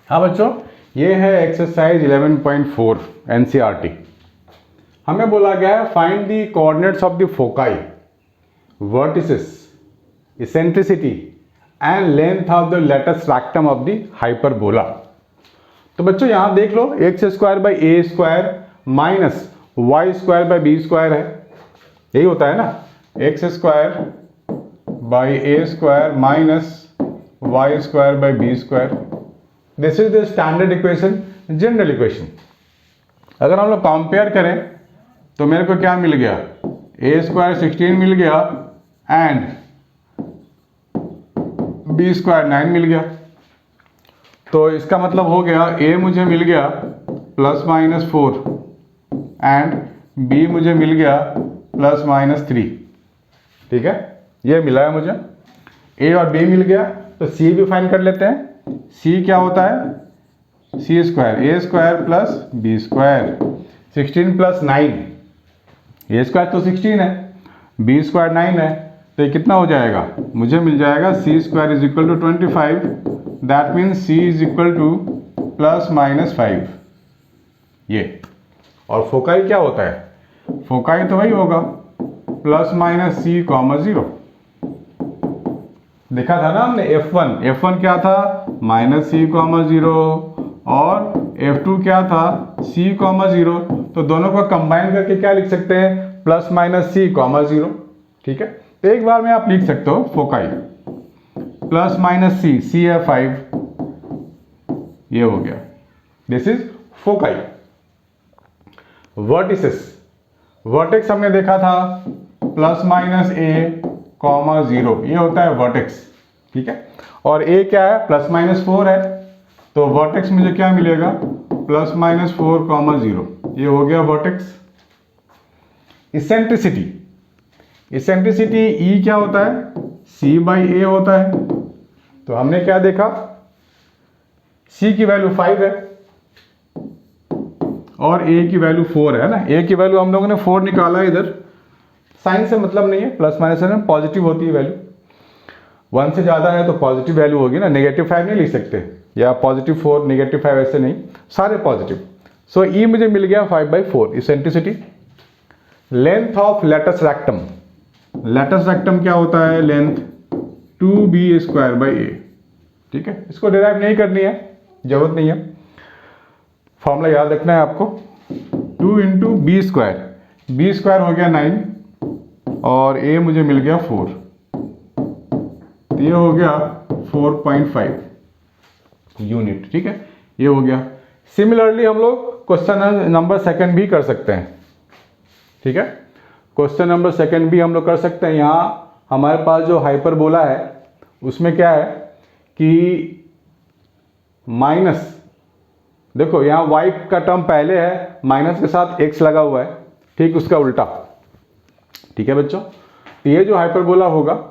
हाँ बच्चों, ये है एक्सरसाइज 11.4 एनसीईआरटी। हमें बोला गया है find the coordinates of the foci, vertices, eccentricity and length of the latus rectum of the hyperbola. तो बच्चों यहाँ देख लो, X square by A square minus Y square by B square है, यही होता है ना, x square by A square minus Y square by B square. This is the standard equation, general equation. अगर हम लोग कंपेयर करें तो मेरे को क्या मिल गया, ए स्क्वायर 16 मिल गया एंड बी स्क्वायर 9 मिल गया। तो इसका मतलब हो गया ए मुझे मिल गया ±4 एंड बी मुझे मिल गया ±3। ठीक है, ये मिला है मुझे, ए और बी मिल गया। तो सी भी फाइंड कर लेते हैं। सी क्या होता है, C square A square plus B square, 16 plus 9, A square तो 16 है, बी स्क्वायर 9 है, तो ये कितना हो जाएगा, मुझे मिल जाएगा C square is equal to 25। That means C is equal to ±5 ये। और फोकाई क्या होता है, फोकाई तो वही होगा ±c, 0। देखा था ना हमने F1 क्या था, -c, 0 और F2 क्या था, c, 0। तो दोनों को कंबाइन करके क्या लिख सकते हैं, ±c, 0। ठीक है, तो एक बार में आप लिख सकते हो फोकाई ±c, c है 5, ये हो गया, this is foci. Vertices, vertex हमने देखा था ±a, 0, ये होता है वर्टेक्स। ठीक है, और a क्या है, ±4 है, तो वर्टेक्स मुझे क्या मिलेगा, ±4, 0, ये हो गया वर्टेक्स। इसेंट्रिसिटी, इसेंट्रिसिटी E क्या होता है, c/a होता है। तो हमने क्या देखा, c की वैल्यू 5 है और a की वैल्यू 4 है ना, a की वैल्यू हम लोगों ने 4 निकाला है। इधर साइन से मतलब नहीं है, प्लस माइनस में पॉजिटिव होती है वैल्यू, 1 से ज़्यादा है तो पॉजिटिव वैल्यू होगी ना, -5 नहीं लिख सकते, या +4 -5 ऐसे नहीं, सारे पॉजिटिव। सो ई मुझे मिल गया 5/4 eccentricity. Length of latus rectum, latus rectum क्या होता है, लेंथ 2b²/a। ठीक है, इसको डिराइव नहीं करनी है, जरूरत नहीं है, फॉर्मूला याद रखना है आपको, 2 × b², b² हो गया 9 और a मुझे मिल गया 4, तो ये हो गया 4.5 यूनिट। ठीक है, ये हो गया। सिमिलरली हम लोग क्वेश्चन नंबर सेकंड भी कर सकते हैं। ठीक है, क्वेश्चन नंबर सेकंड भी हम लोग कर सकते हैं। यहाँ हमारे पास जो हाइपरबोला है उसमें क्या है कि माइनस, देखो यहाँ y का टर्म पहले है, माइनस के साथ x लगा हुआ है, ठीक उसका उल्टा। ठीक है बच्चों, तो ये जो हाइपरबोला होगा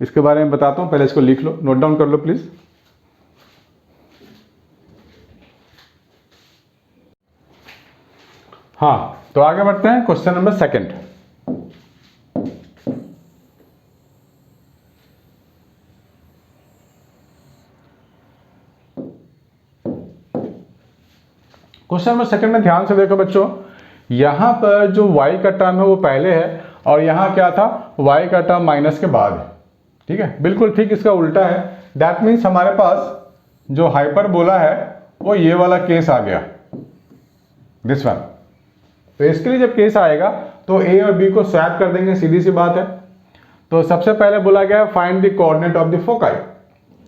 इसके बारे में बताता हूं, पहले इसको लिख लो, नोट डाउन कर लो प्लीज। हाँ, तो आगे बढ़ते हैं, question number second. Question number second में ध्यान से देखो बच्चों, यहां पर जो y का टर्म है वो पहले है और यहां क्या था, y का टर्म माइनस के बाद है। ठीक है, बिल्कुल ठीक इसका उल्टा है। दैट मीन्स हमारे पास जो हाइपरबोला है वो ये वाला केस आ गया, दिस वन। तो इसके लिए जब केस आएगा तो a और b को स्वैप कर देंगे, सीधी सी बात है। तो सबसे पहले बोला गया find the coordinate of the foci.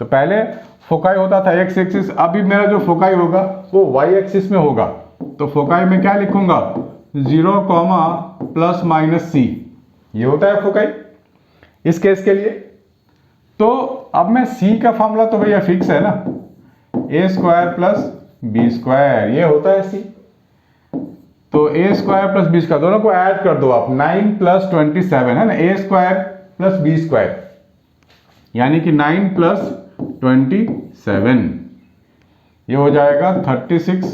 तो पहले फोकाई होता था x एक्सिस, अभी मेरा जो फोकाई होगा वो y एक्सिस में होगा। तो फोकाई में क्या लिखूंगा, 0, ±c, ये होता है फोकाई इस केस के लिए। तो अब मैं c का फॉर्मूला तो भैया फिक्स है ना, a² + b², ये होता है c। तो a² + b² दोनों को ऐड कर दो आप, 9 + 27 है ना, a² + b², यानी कि 9 + 27, ये हो जाएगा 36।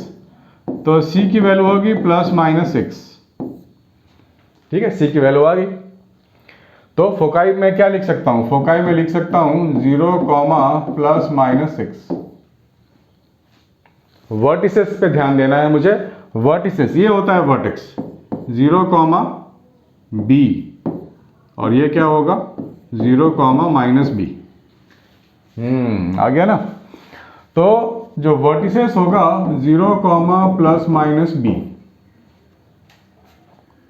तो c की वैल्यू होगी ±6। ठीक है, c की वैल्यू आ गई। तो फोकाई में क्या लिख सकता हूं, फोकाई में लिख सकता हूं 0, ±6। वर्टिसेस पे ध्यान देना है मुझे। वर्टिसेस ये होता है वर्टेक्स 0, b और ये क्या होगा 0, -b। आ गया ना। तो जो वर्टिसेस होगा 0, ±b।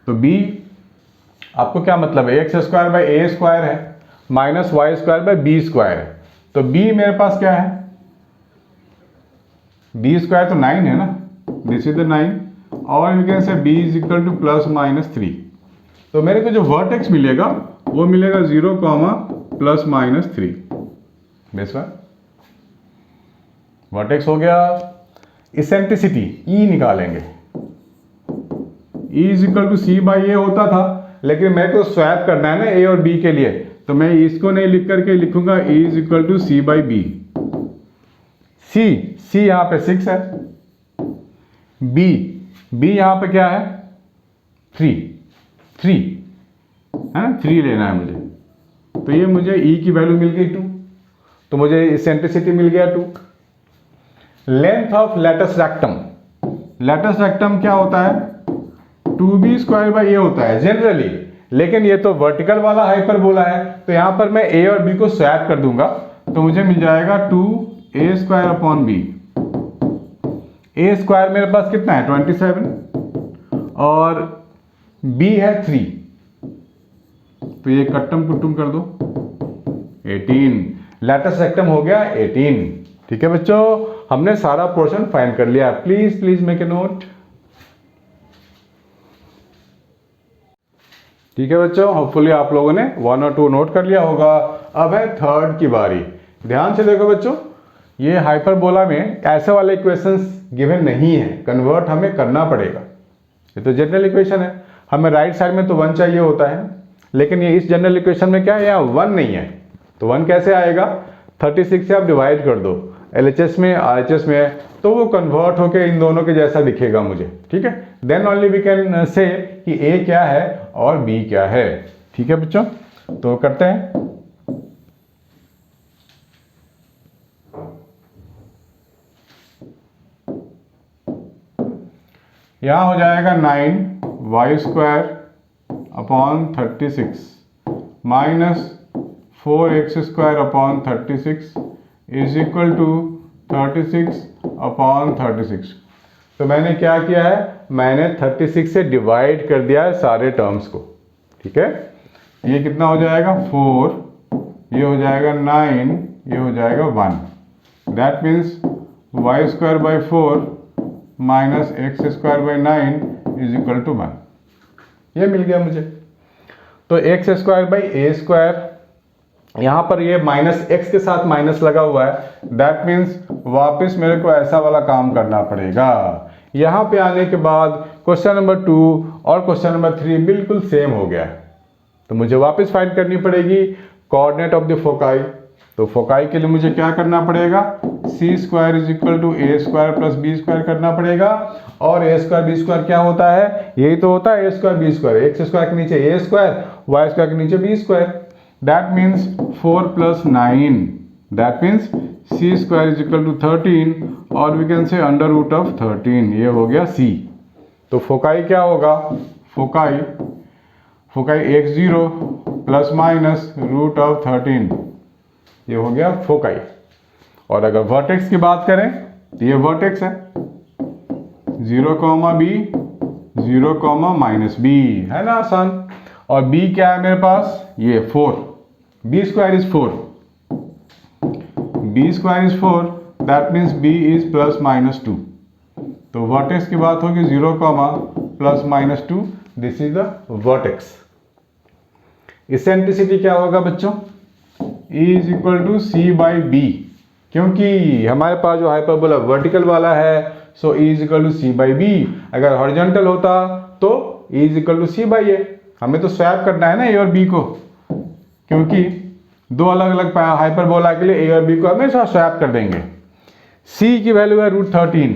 तो b आपको क्या मतलब है, x² है -y² है। तो b मेरे पास क्या है, b² तो 9 है ना, दिस इज द 9 और यू कैन से b = ±3। तो मेरे को जो वर्टेक्स मिलेगा वो मिलेगा 0, ±3। बेस वर्टेक्स हो गया। इसेंट्रिसिटी E निकालेंगे, E = c/a होता था, लेकिन मेरे को स्वैप करना है ना a और b के लिए, तो मैं इसको नहीं लिख करके लिखूंगा E = c/b। c यहाँ पे 6 है, b यहाँ पे क्या है 3 है ना, 3 लेना है मुझे। तो ये मुझे E की वैल्यू मिल गई 2, तो मुझे इसेंट्रिसिटी मिल गया 2। लेंथ ऑफ लैटस रेक्टम क्या होता है 2b² होता है जनरली, लेकिन ये तो वर्टिकल वाला हाइपरबोला है, तो यहां पर मैं a और b को स्वैप कर दूंगा, तो मुझे मिल जाएगा 2a²/b। a² मेरे पास कितना है 27 और b है 3, तो ये कट्टम कुट्टुम कर दो 18। लैटस रेक्टम हो गया 18। ठीक है बच्चों, हमने सारा पोर्शन फाइंड कर लिया। Please make a note. ठीक है बच्चों, होपफुली आप लोगों ने 1 और 2 नोट कर लिया होगा। अब है थर्ड की बारी। ध्यान से देखो बच्चों, ये हाइपरबोला में ऐसे वाले इक्वेशंस गिवन नहीं है, कन्वर्ट हमें करना पड़ेगा। ये तो जनरल इक्वेशन है, हमें राइट साइड में तो 1 चाहिए होता है, लेकिन ये इस जनरल इक्वेशन में क्या है, यहाँ 1 नहीं है, तो 1 कैसे आएगा, 36 से आप डिवाइड कर दो, LHS में RHS में है, तो वो कन्वर्ट होके इन दोनों के जैसा दिखेगा मुझे। ठीक है, then only we can say कि A क्या है और B क्या है। ठीक है बच्चों, तो करते हैं। यहाँ हो जाएगा 9y²/36 -4x²/36 = 36/36। तो मैंने क्या किया है, मैंने 36 से डिवाइड कर दिया है सारे टर्म्स को। ठीक है, ये कितना हो जाएगा 4, ये हो जाएगा 9, ये हो जाएगा 1। That means y²/4 -x²/9 = 1। ये मिल गया मुझे। तो x²/a², यहाँ पर ये -x के साथ माइनस लगा हुआ है, दैट मीन्स वापस मेरे को ऐसा वाला काम करना पड़ेगा। यहाँ पे आने के बाद क्वेश्चन नंबर 2 और क्वेश्चन नंबर 3 बिल्कुल सेम हो गया, तो मुझे वापस फाइंड करनी पड़ेगी कोऑर्डिनेट ऑफ द फोकाई। तो फोकाई के लिए मुझे क्या करना पड़ेगा, c² = a² + b² करना पड़ेगा, और a² b² क्या होता है, यही तो होता है a² b², x² के नीचे a², y² के नीचे b²। That means 4 + 9, that means c² = 13, और we can say √13। ये हो गया c। तो फोकाई क्या होगा, फोकाई x0 ± √13, ये हो गया फोकाई। और अगर वर्टेक्स की बात करें तो ये वर्टेक्स है 0, b 0, -b, है ना आसान। और b क्या है मेरे पास, ये 4, b² is 4, b² is 4, that means b is ±2। तो वर्टेक्स की बात होगी 0, ±2, this is the vertex. Eccentricity क्या होगा बच्चों, E = c/b, क्योंकि हमारे पास जो हाइपरबोला वर्टिकल वाला है, सो E = c/b। अगर हॉरिजॉन्टल होता तो E = c/a। हमें तो स्वैप करना है ना A और B को, क्योंकि दो अलग अलग हाइपरबोला के लिए A और B को हमेशा स्वैप कर देंगे। C की वैल्यू है √13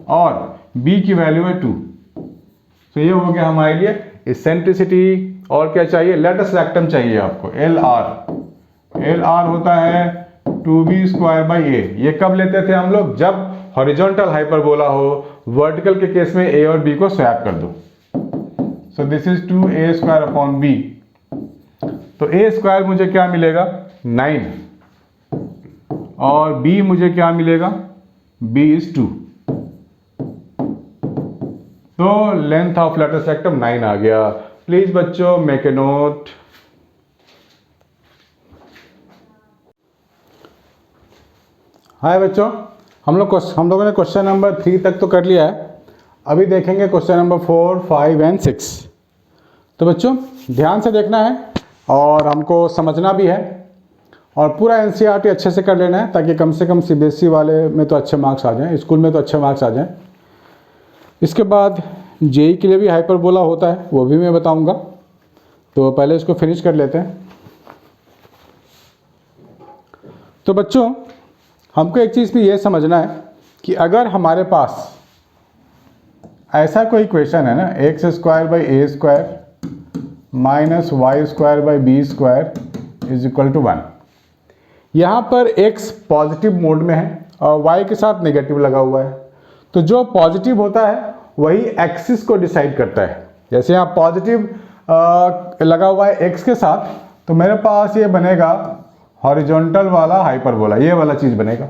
और B की वैल्यू है 2। तो ये हो गया हमारे लिए इसेंट्रिसिटी। और क्या चाहिए, लैटस रेक्टम चाहिए आपको, LR होता है 2b स्क्वायर बाई ए। ये कब लेते थे हम लोग? जब हॉरिजॉन्टल हाइपरबोला हो। वर्टिकल के केस में a और b को स्वैप कर दो। सो this is 2a square upon b। तो a स्क्वायर मुझे क्या मिलेगा? 9 और b मुझे क्या मिलेगा? b is 2। तो लेंथ ऑफ लेटस रेक्टम 9 आ गया। प्लीज बच्चों मेक ए नोट। हाय बच्चों, हम लोगों ने क्वेश्चन नंबर 3 तक तो कर लिया है। अभी देखेंगे क्वेश्चन नंबर 4, 5 एंड 6। तो बच्चों ध्यान से देखना है और हमको समझना भी है और पूरा एनसीईआरटी अच्छे से कर लेना है, ताकि कम से कम सीबीएसई वाले में तो अच्छे मार्क्स आ जाएं, स्कूल में तो अच्छे मार्क्स आ जाएं। इसके बाद जेई के लिए भी हाइपरबोला होता है, वो भी मैं बताऊंगा। तो पहले इसको फिनिश कर लेते हैं। तो बच्चों हमको एक चीज़ भी ये समझना है कि अगर हमारे पास ऐसा कोई इक्वेशन है ना, x square by A square minus Y square by B square is equal to 1। यहाँ पर x पॉजिटिव मोड में है और y के साथ नेगेटिव लगा हुआ है। तो जो पॉजिटिव होता है वही एक्सिस को डिसाइड करता है। जैसे यहाँ पॉजिटिव लगा हुआ है x के साथ, तो मेरे पास ये बनेगा हॉरिजॉन्टल वाला हाइपरबोला, ये वाला चीज़ बनेगा।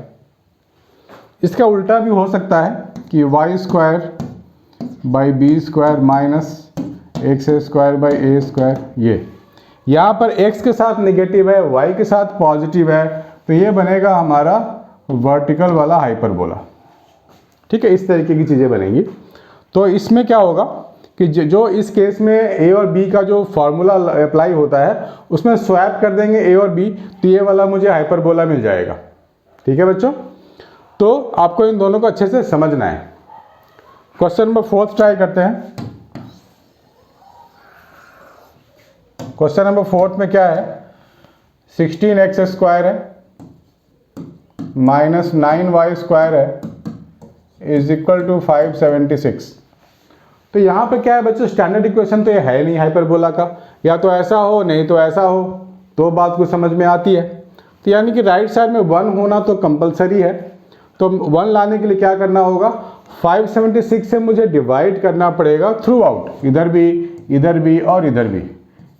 इसका उल्टा भी हो सकता है कि y square by B square minus x square by A square. ये यहाँ पर x के साथ नेगेटिव है, y के साथ पॉजिटिव है, तो ये बनेगा हमारा वर्टिकल वाला हाइपरबोला। ठीक है, इस तरीके की चीज़ें बनेंगी। तो इसमें क्या होगा कि जो इस केस में a और b का जो फॉर्मूला अप्लाई होता है उसमें स्वैप कर देंगे a और b, तो ये वाला मुझे हाइपरबोला मिल जाएगा। ठीक है बच्चों, तो आपको इन दोनों को अच्छे से समझना है। क्वेश्चन नंबर 4 ट्राई करते हैं। क्वेश्चन नंबर 4 में क्या है? 16x स्क्वायर है माइनस 9y स्क्वायर है इज इक्वल टू 576। तो यहाँ पे क्या है बच्चों, स्टैंडर्ड इक्वेशन तो ये है नहीं हाइपरबोला का, या तो ऐसा हो नहीं तो ऐसा हो, तो बात को समझ में आती है। तो यानी कि राइट साइड में 1 होना तो कंपलसरी है। तो 1 लाने के लिए क्या करना होगा? 576 से मुझे डिवाइड करना पड़ेगा थ्रू आउट, इधर भी और इधर भी।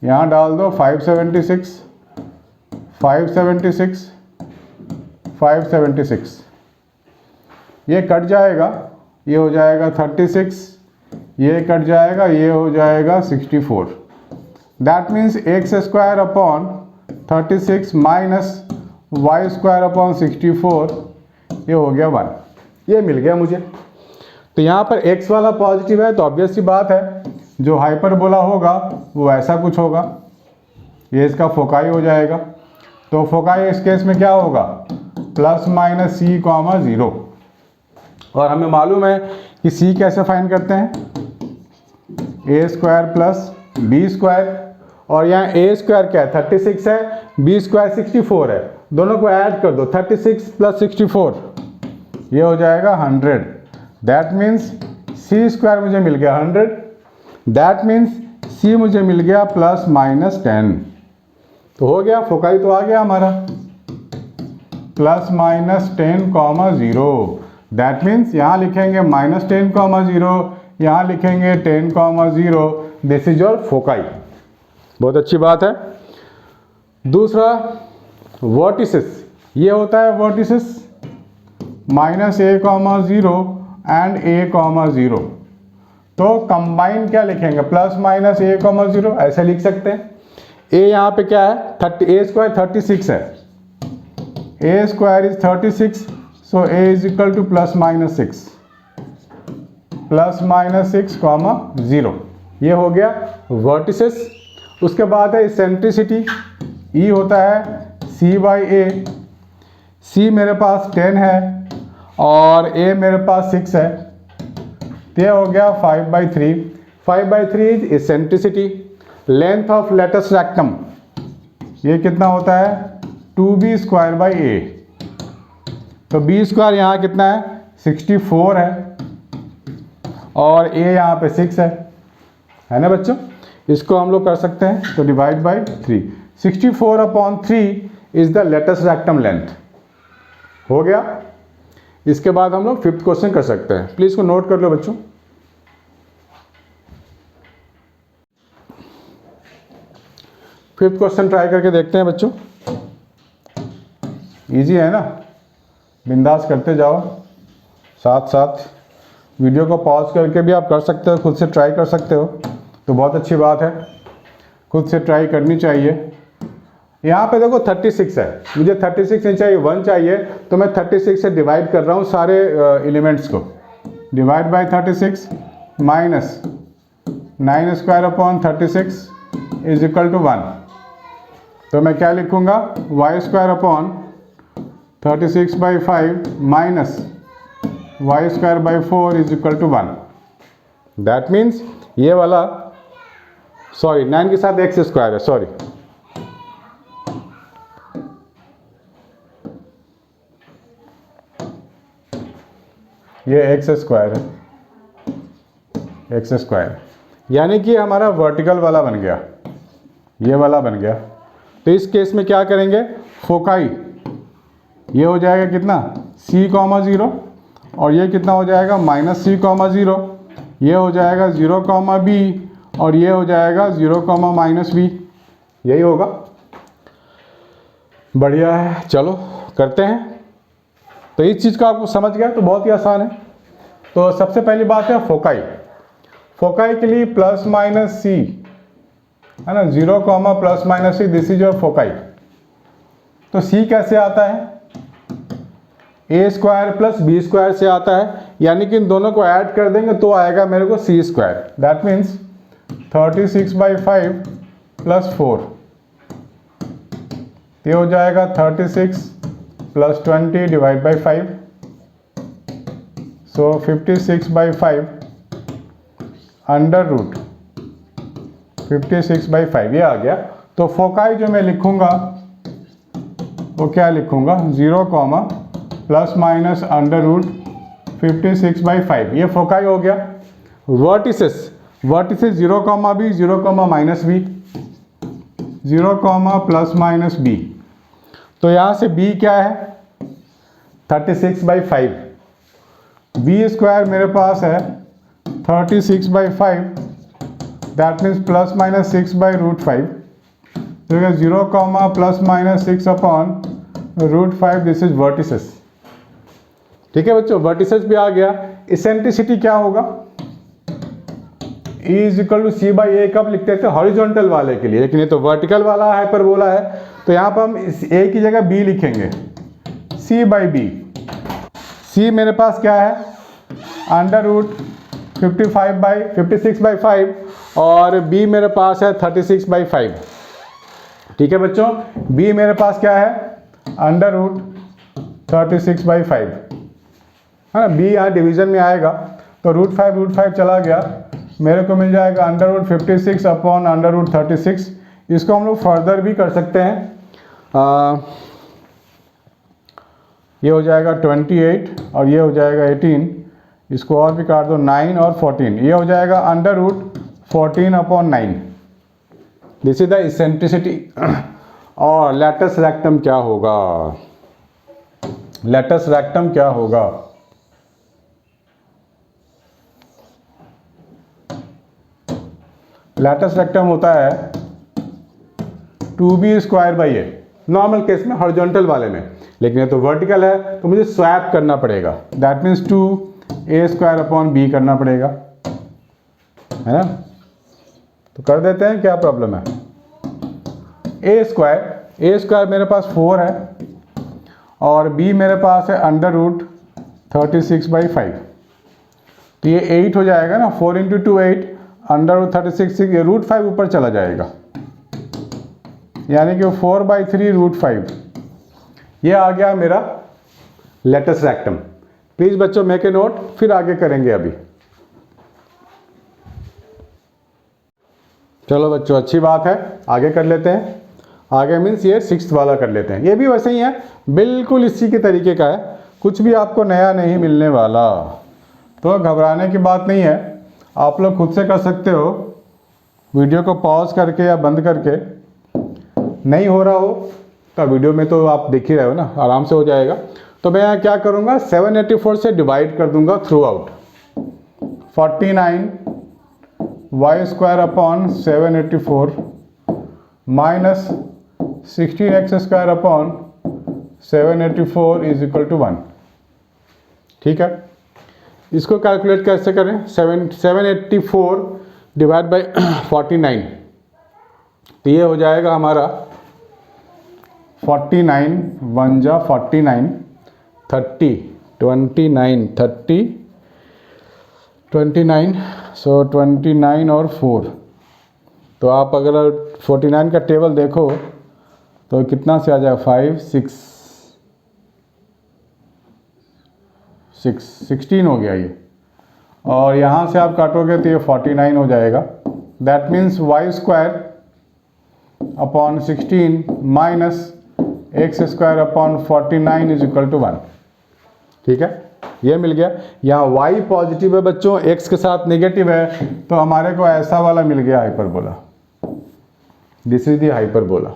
यहाँ डाल दो 576, 576, 576। ये कट जाएगा, ये हो जाएगा 36, ये कट जाएगा, ये हो जाएगा 64। That means x square upon 36 minus Y square upon 64, ये हो गया 1। ये मिल गया मुझे। तो यहाँ पर x वाला पॉजिटिव है, तो ऑब्वियस सी बात है जो हाइपरबोला होगा वो ऐसा कुछ होगा। ये इसका फोकाई हो जाएगा। तो फोकाई इस केस में क्या होगा? Plus minus c comma 0। और हमें मालूम है कि c कैसे फाइंड करते हैं? a square plus b square, और यहाँ a स्क्वायर क्या है? 36 है, b स्क्वायर 64 है। दोनों को ऐड कर दो, 36 प्लस 64, ये हो जाएगा 100। दैट मीन्स c स्क्वायर मुझे मिल गया 100। दैट मीन्स c मुझे मिल गया प्लस माइनस 10। तो हो गया, फोकाई तो आ गया हमारा, plus minus 10 comma 0। That means यहाँ लिखेंगे माइनस 10 कॉमा 0, यहाँ लिखेंगे 10 comma 0। This is your foci. बहुत अच्छी बात है। दूसरा वर्टिसेस, ये होता है vertices minus a comma 0 and a comma 0। तो कंबाइन क्या लिखेंगे? प्लस माइनस a कॉमा 0, ऐसे लिख सकते हैं। a यहाँ पे क्या है? a स्क्वायर 36 है, a square is 36, so a is equal to plus minus 6, plus minus 6 comma 0। ये हो गया वर्टिसेस। उसके बाद है इसेंट्रिसिटी, E होता है c बाई ए। c मेरे पास 10 है और a मेरे पास 6 है, तो ये हो गया 5/3। 5/3 is eccentricity. Length of latus rectum, ये कितना होता है? 2b स्क्वायर बाई ए। तो b स्क्वायर यहाँ कितना है? 64 है और a यहाँ पे 6 है ना बच्चों? इसको हम लोग कर सकते हैं, तो divide by 3। 64 upon 3 is the latus rectum length. हो गया। इसके बाद हम लोग 5th क्वेश्चन कर सकते हैं। प्लीज़ इसको नोट कर लो बच्चों। फिफ्थ क्वेश्चन ट्राई करके देखते हैं बच्चों। इजी है ना, बिंदास करते जाओ, साथ साथ वीडियो को पॉज करके भी आप कर सकते हो, खुद से ट्राई कर सकते हो, तो बहुत अच्छी बात है, खुद से ट्राई करनी चाहिए। यहाँ पे देखो 36 है, मुझे 36 नहीं चाहिए, 1 चाहिए, तो मैं 36 से डिवाइड कर रहा हूँ सारे एलिमेंट्स को। Divide by 36 minus 9 square upon 36 is equal to 1। तो मैं क्या लिखूँगा, y square upon 36/5 minus Y square by 4 is equal to 1। That means ये वाला, सॉरी 9 के साथ एक्स स्क्वायर है, सॉरी, ये एक्स स्क्वायर है, एक्स स्क्वायर, यानी कि हमारा वर्टिकल वाला बन गया, ये वाला बन गया। तो इस केस में क्या करेंगे, फोकाई ये हो जाएगा कितना, c,0 और ये कितना हो जाएगा -c,0, ये हो जाएगा 0,b और ये हो जाएगा 0,-b, यही होगा। बढ़िया है, चलो करते हैं। तो इस चीज़ का आपको समझ गया तो बहुत ही आसान है। तो सबसे पहली बात है फोकाई। फोकाई के लिए प्लस माइनस सी है ना, 0, plus minus c, this is your foci. तो सी कैसे आता है, a square plus B square से आता है, यानी कि इन दोनों को ऐड कर देंगे तो आएगा मेरे को c square. That means 36/5 plus 4, ये हो जाएगा 36 plus 20 divide by 5, so 56/5 under root 56/5, ये आ गया। तो फोकाई जो मैं लिखूंगा वो क्या लिखूंगा, 0, प्लस माइनस अंडर रूट 56/5, ये फोकाई हो गया। Vertices 0,b, 0,-b, 0, plus minus b। तो यहाँ से b क्या है, 36/5, b स्क्वायर मेरे पास है 36/5, दैट मीन्स प्लस माइनस 6/√5, तो 0, plus minus 6 upon √5, this is vertices. ठीक है बच्चों, वर्टिसेस भी आ गया। इसेंट्रिसिटी क्या होगा, E is equal to c/a, कब लिखते थे, हॉरिजॉन्टल वाले के लिए, लेकिन ये तो वर्टिकल वाला हाइपरबोला है, तो यहाँ पर हम इस a की जगह b लिखेंगे, c/b। c मेरे पास क्या है, अंडर रूट 56/5 और b मेरे पास है 36/5। ठीक है बच्चों, b मेरे पास क्या है, अंडर रूट 36/5 है ना, b यहाँ डिवीजन में आएगा, तो √5 चला गया, मेरे को मिल जाएगा under root 56 upon under root 36। इसको हम लोग फर्दर भी कर सकते हैं, ये हो जाएगा 28 और ये हो जाएगा 18, इसको और भी काट दो, 9 और 14, ये हो जाएगा under root 14 upon 9। This is the eccentricity. और लेटस रेक्टम क्या होगा, लेटस रेक्टम क्या होगा, लेटस रेक्टम होता है 2b square by A, normal case में हॉरिजॉन्टल वाले में, लेकिन ये तो वर्टिकल है तो मुझे स्वैप करना पड़ेगा, that means 2a square upon b करना पड़ेगा, है ना। तो कर देते हैं, क्या प्रॉब्लम है। a स्क्वायर मेरे पास 4 है और b मेरे पास है अंडर रूट 36/5, तो ये 8 हो जाएगा ना, 4 × 2 8, अंडर रूट 36, ये √5 ऊपर चला जाएगा, यानी कि 4/3 √5, ये आ गया मेरा लेटस रेक्टम। प्लीज़ बच्चों मेक ए नोट, फिर आगे करेंगे अभी। चलो बच्चों, अच्छी बात है, आगे कर लेते हैं। आगे मीन्स ये 6th वाला कर लेते हैं, ये भी वैसे ही है, बिल्कुल इसी के तरीके का है, कुछ भी आपको नया नहीं मिलने वाला, तो घबराने की बात नहीं है, आप लोग खुद से कर सकते हो, वीडियो को पॉज करके या बंद करके। नहीं हो रहा हो तो वीडियो में तो आप देख ही रहे हो ना, आराम से हो जाएगा। तो मैं यहाँ क्या करूँगा, 784 से डिवाइड कर दूंगा throughout. 49 y square upon 784 minus 16x square upon 784 is equal to 1। ठीक है, इसको कैलकुलेट कैसे करें, 784 डिवाइड बाई 49, तो ये हो जाएगा हमारा 49 1 जा 49 30 29 30 29, सो 29 और 4, तो आप अगर 49 का टेबल देखो तो कितना से आ जाएगा, 5 6 16 हो गया ये, और यहाँ से आप काटोगे तो ये 49 हो जाएगा। That means y square upon 16 minus x square upon 49 is equal to 1। ठीक है, ये मिल गया। यहाँ y पॉजिटिव है बच्चों, x के साथ नेगेटिव है, तो हमारे को ऐसा वाला मिल गया hyperbola. This is the hyperbola.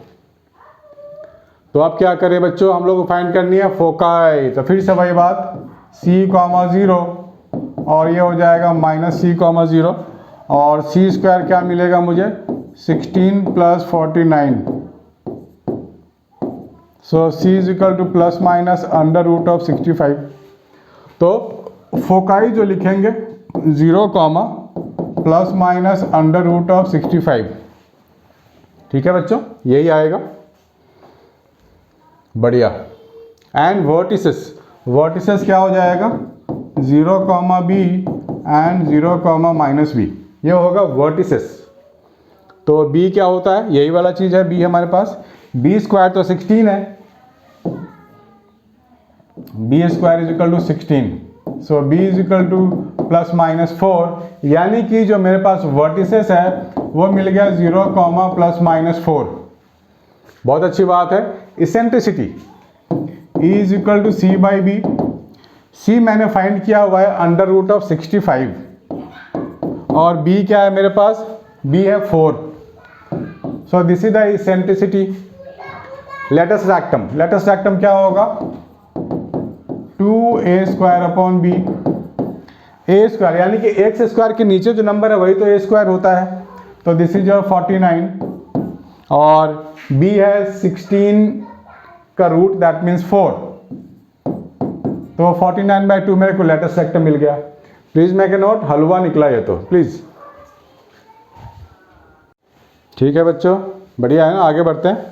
तो अब क्या करें बच्चों, हम लोग को फाइंड करनी है फोकाई। तो फिर से वही बात, c, 0 और ये हो जाएगा माइनस c, 0 और c स्क्वायर क्या मिलेगा मुझे, 16 plus 49, so c is equal to plus minus under root of 65। तो फोकाई जो लिखेंगे 0, plus minus under root of 65। ठीक है बच्चों, यही आएगा, बढ़िया। एंड वर्टिसेस, वर्टिसेस क्या हो जाएगा, 0, b एंड 0, माइनस b, ये होगा वर्टिसेस। तो b क्या होता है, यही वाला चीज़ है, b हमारे पास, b स्क्वायर तो 16 है, b square is equal to 16, so b is equal to plus minus 4, यानी कि जो मेरे पास वर्टिसेस है वो मिल गया 0, प्लस माइनस 4। बहुत अच्छी बात है। Eccentricity E is equal to C by B, C मैंने फाइंड किया हुआ है अंडर रूट ऑफ 65, और b क्या है मेरे पास, b है 4, so this is the eccentricity. Latus rectum, latus rectum क्या होगा, 2a square upon b, a square यानी कि x स्क्वायर के नीचे जो नंबर है वही तो a स्क्वायर होता है, तो दिस इज योर 49, और b है 16 का रूट, दैट मीन्स 4, तो 49/2 मेरे को लेटेस्ट सेक्टर मिल गया। प्लीज मेक ए नोट, हलवा निकला ये तो, प्लीज। ठीक है बच्चों, बढ़िया है ना, आगे बढ़ते हैं।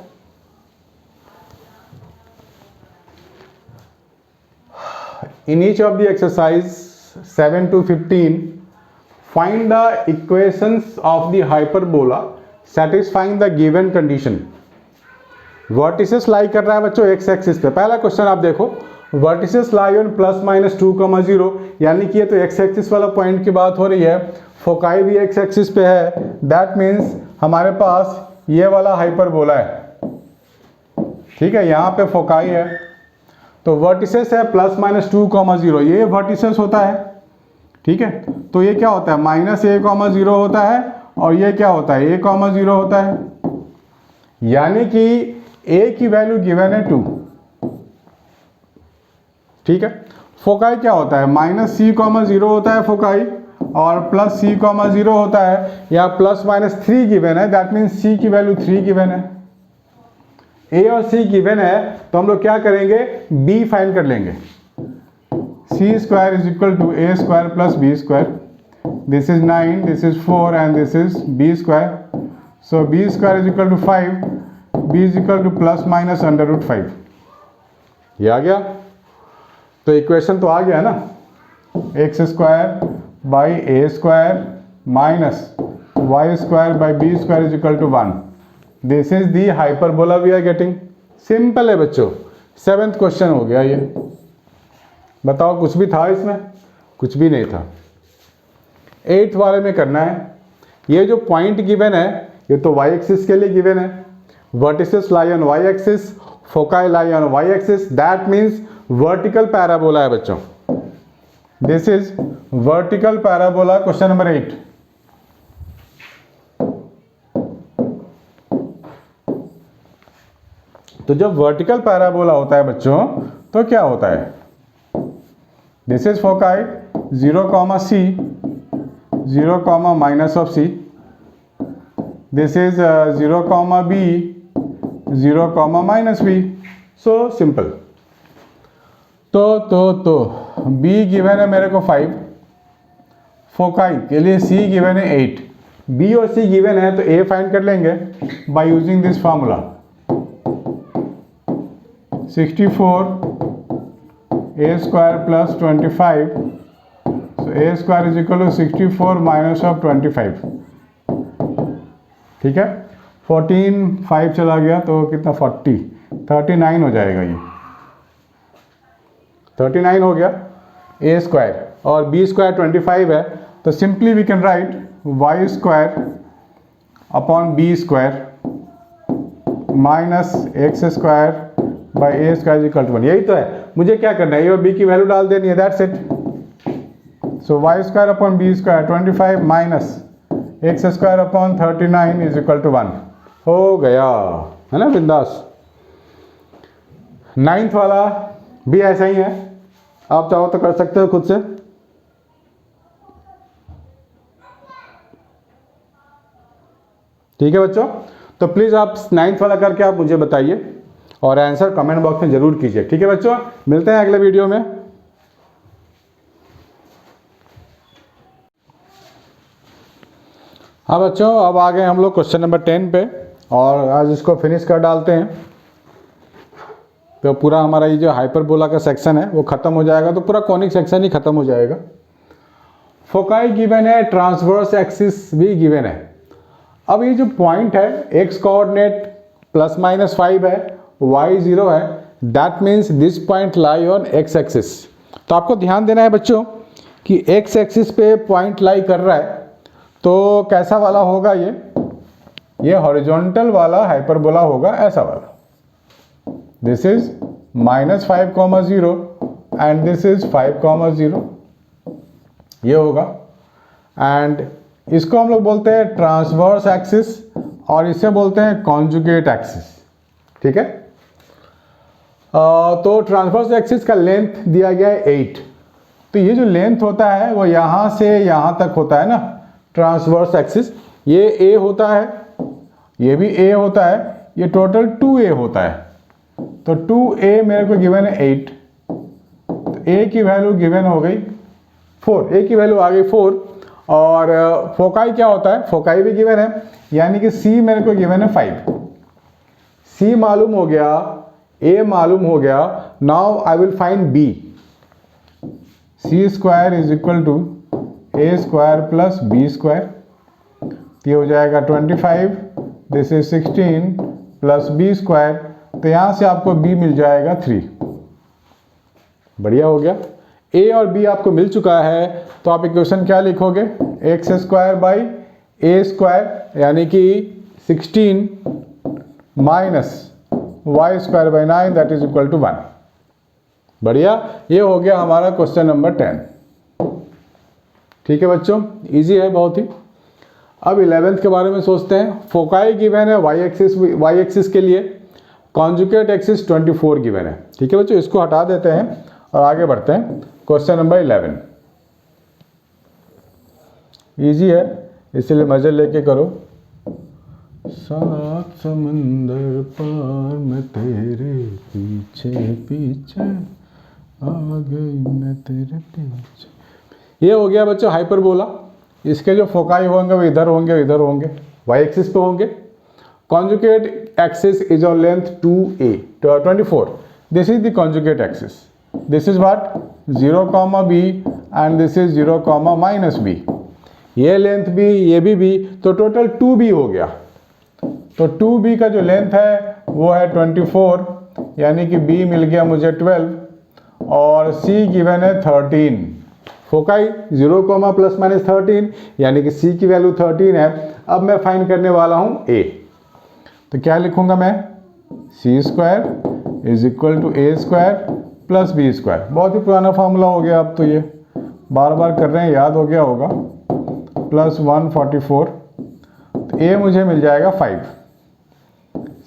In each of the exercise 7 to 15, find the equations of the hyperbola satisfying the given condition. Vertices lie कर रहा है बच्चों एक्स एक्सिस पे। पहला क्वेश्चन आप देखो, vertices lie on plus minus 2, 0, यानी कि ये तो एक्स एक्सिस वाला पॉइंट की बात हो रही है, फोकाई भी एक्स एक्सिस पे है, दैट मीन्स हमारे पास ये वाला हाइपरबोला है। ठीक है, यहाँ पे फोकाई है, तो वर्टिसेस है प्लस माइनस 2, 0, ये वर्टिसेस होता है। ठीक है, तो ये क्या होता है, माइनस a, 0 होता है, और ये क्या होता है, a, 0 होता है, यानी कि a की वैल्यू गिवन है 2। ठीक है, फोकाई क्या होता है, माइनस c, 0 होता है फोकाई, और प्लस c, 0 होता है, या प्लस माइनस 3 गिवन है, दैट मीन्स c की वैल्यू 3 गिवन है। a और c गिवन है, तो हम लोग क्या करेंगे, b फाइंड कर लेंगे। c square is equal to a square plus b square, this is 9, this is 4 and this is b square, so b square is equal to 5, b is equal to plus minus under root 5। ये आ गया, तो equation तो आ गया ना, x square by A square minus Y square by B square is equal to 1। This is the hyperbola we are getting. Simple है बच्चों, 7th question हो गया ये। बताओ कुछ भी था इसमें, कुछ भी नहीं था। 8th वाले में करना है, ये जो पॉइंट गिवन है ये तो y एक्सिस के लिए गिवन है, vertices lie on y axis, foci lie on y axis, that means vertical parabola है बच्चों। This is vertical parabola, question number 8। तो जब वर्टिकल पैराबोला होता है बच्चों, तो क्या होता है, this is foci 0, C, 0, minus of C, this is 0, B, 0, minus B. So simple. तो B गिवन है मेरे को 5, फोकाई के लिए C गिवन है 8. B और C गिवन है तो A फाइंड कर लेंगे by using this formula. 64 A square plus 25, so A square is equal to 64 minus of 25. ठीक है, 14 5 चला गया तो कितना 39 हो जाएगा. ये 39 हो गया A स्क्वायर, और B स्क्वायर 25 है, तो simply we can write y square upon B square minus x square by A square equal to 1. यही तो है, मुझे क्या करना है, A और B की वैल्यू डाल देनी है, that's it. So y square upon B square 25 minus x square upon 39 is equal to 1. हो गया, है ना बिंदास. 9th वाला भी ऐसा ही है, आप चाहो तो कर सकते हो खुद से. ठीक है बच्चों, तो प्लीज़ आप 9th वाला करके आप मुझे बताइए और आंसर कमेंट बॉक्स में जरूर कीजिए. ठीक है बच्चों, मिलते हैं अगले वीडियो में. हाँ बच्चों, अब आ गए हम लोग क्वेश्चन नंबर 10 पे, और आज इसको फिनिश कर डालते हैं. तो पूरा हमारा ये जो हाइपरबोला का सेक्शन है वो खत्म हो जाएगा, तो पूरा कॉनिक सेक्शन ही खत्म हो जाएगा. फोकाई गिवन है, ट्रांसवर्स एक्सिस भी गिवन है. अब ये जो पॉइंट है, x कोऑर्डिनेट प्लस माइनस 5 है, y 0 है, that means this point lie on x axis. तो आपको ध्यान देना है बच्चों कि x एक्सिस पे पॉइंट लाई कर रहा है, तो कैसा वाला होगा ये हॉरिजॉन्टल वाला हाइपरबोला होगा, ऐसा वाला. This is -5, 0 and this is 5, 0, ये होगा. एंड इसको हम लोग बोलते हैं ट्रांसवर्स एक्सिस, और इसे बोलते हैं कॉन्जुगेट एक्सिस. ठीक है, तो ट्रांसवर्स एक्सिस का लेंथ दिया गया है 8. तो ये जो लेंथ होता है वो यहाँ से यहाँ तक होता है ना, ट्रांसवर्स एक्सिस. ये A होता है, ये भी A होता है, ये टोटल 2A होता है. तो 2A मेरे को गिवन है 8, तो A की वैल्यू गिवन हो गई 4, A की वैल्यू आ गई 4. और फोकाई क्या होता है, फोकाई भी गिवन है, यानी कि C मेरे को गिवन है 5. C मालूम हो गया, A मालूम हो गया. Now I will find B. C square is equal to A square plus B square. ये हो जाएगा 25, this is 16 plus B square. तो यहाँ से आपको B मिल जाएगा 3. बढ़िया हो गया. A और B आपको मिल चुका है, तो आप इक्वेशन क्या लिखोगे, x square by A square, यानी कि 16 minus y square by 9 that is equal to 1. बढ़िया, ये हो गया हमारा क्वेश्चन नंबर 10. ठीक है बच्चों, इजी है बहुत ही. अब 11th के बारे में सोचते हैं. फोकाई गिवन है y एक्सिस के लिए, कॉन्जुगेट एक्सिस 24 गिवन है. ठीक है बच्चों, इसको हटा देते हैं और आगे बढ़ते हैं. क्वेश्चन नंबर 11 इजी है, इसलिए मजे लेके करो. 7 समंदर पार मैं तेरे पीछे पीछे आ गई मैं तेरे पीछे. ये हो गया बच्चों हाइपरबोला. इसके जो फोकाई होंगे वो इधर होंगे, इधर होंगे, y एक्सिस पे होंगे. Conjugate axis is on length 2a 24. This is the conjugate axis. This is what 0, b and this is 0, minus b. ये लेंथ भी, ये भी, तो टोटल 2b हो गया. तो 2b का जो लेंथ है वो है 24, यानी कि b मिल गया मुझे 12, और c गिवन है 13. फोकाई 0, प्लस माइनस 13, यानी कि c की वैल्यू 13 है. अब मैं फाइंड करने वाला हूँ a. तो क्या लिखूंगा मैं, c square is equal to a square plus b square. बहुत ही पुराना फार्मूला हो गया, अब तो ये बार बार कर रहे हैं, याद हो गया होगा. प्लस 144, तो a मुझे मिल जाएगा 5,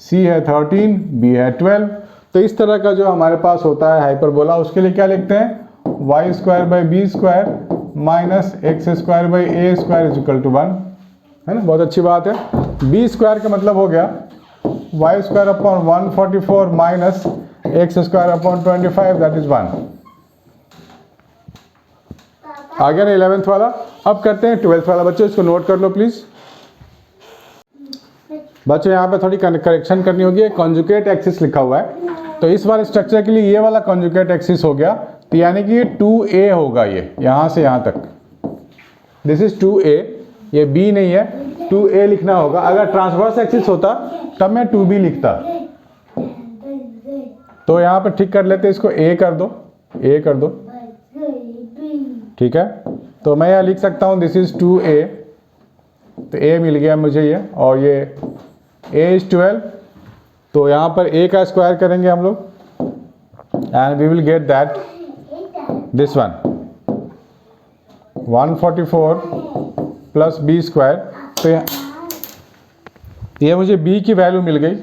c है 13, b है 12. तो इस तरह का जो हमारे पास होता है हाइपरबोला, उसके लिए क्या लिखते हैं, y square by B square minus x square by A square is equal to 1, है ना। बहुत अच्छी बात है। बी स्क्वायर का मतलब हो गया y square upon 144 minus x square upon 25 that is 1। आ गया ना 11th वाला। अब करते हैं 12th वाला। बच्चों इसको नोट कर लो प्लीज। बच्चों यहाँ पे थोड़ी करेक्शन करनी होगी, कॉन्जुगेट एक्सिस लिखा हुआ है, तो इस वाले स्ट्रक्चर के लिए ये वाला कॉन्जुगेट एक्सिस हो गया, तो यानी कि ये 2a होगा, ये यहाँ से यहाँ तक, दिस इज 2a, ये b नहीं है, 2a लिखना होगा। अगर ट्रांसवर्स एक्सिस होता तब मैं 2b लिखता। तो यहाँ पे ठीक कर लेते, इसको a कर दो, a कर दो, ठीक है। तो मैं यहाँ लिख सकता हूँ दिस इज 2a, तो a मिल गया मुझे ये, और ये a इज 12, तो यहाँ पर a का स्क्वायर करेंगे हम लोग and we will get that this one 144 plus B square. तो ये मुझे b की वैल्यू मिल गई